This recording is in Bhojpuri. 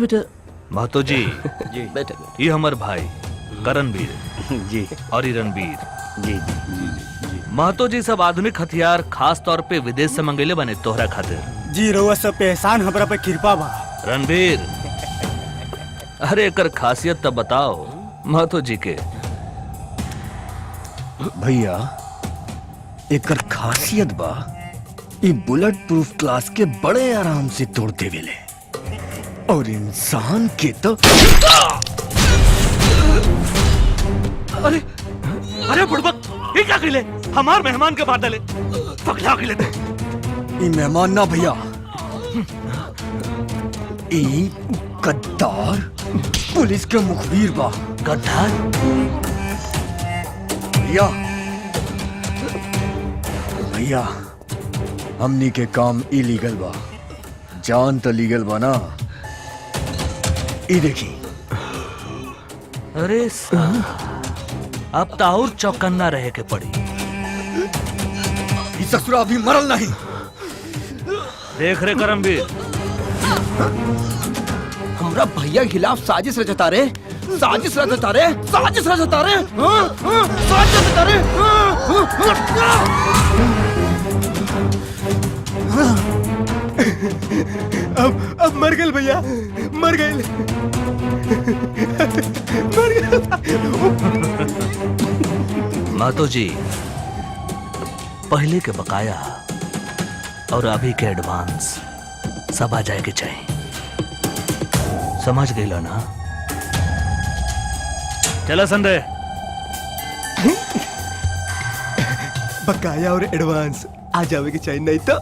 बेटा। महतो जी जी बेटा ये हमार भाई करणवीर जी और ये रणवीर। जी जी महतो जी सब आधुनिक हथियार खास तौर पे विदेश से मंगेले बने तोहरा खातिर। जी रउआ सब पे एहसान हमरा पे कृपा बा। रणवीर अरे एकर खासियत तब बताओ महतो जी के। भैया एकर खासियत बा ये बुलेट प्रूफ ग्लास के बड़े आराम से तोड़ देवेले और इंसान के तो अरे अरे बुड़बक ये क्या किले हमार मेहमान के मार डाले पकड़ा के लेते। ये मेहमान ना भैया ये गद्दार पुलिस के मुखबिर बा। गद्दार भैया भैया हमनी के काम इलीगल बा जान तो लीगल बा ना। ये देखी अरे अब ताउर चौकन्ना रहे के पड़ी। ये ससुरा अभी मरल नहीं। देख रे करमवीर हमरा भैया के खिलाफ साजिश रचता रे, साजिश रचता रे, साजिश रचता रे, साजिश रचता रे। अब मर गए भैया, मर गए, मर गए। महतो जी पहले के बकाया और अभी के एडवांस सब आ जाए के चाहिए, समझ गई ना? चला संदेह बकाया और एडवांस आ जावे के चाहिए, नहीं तो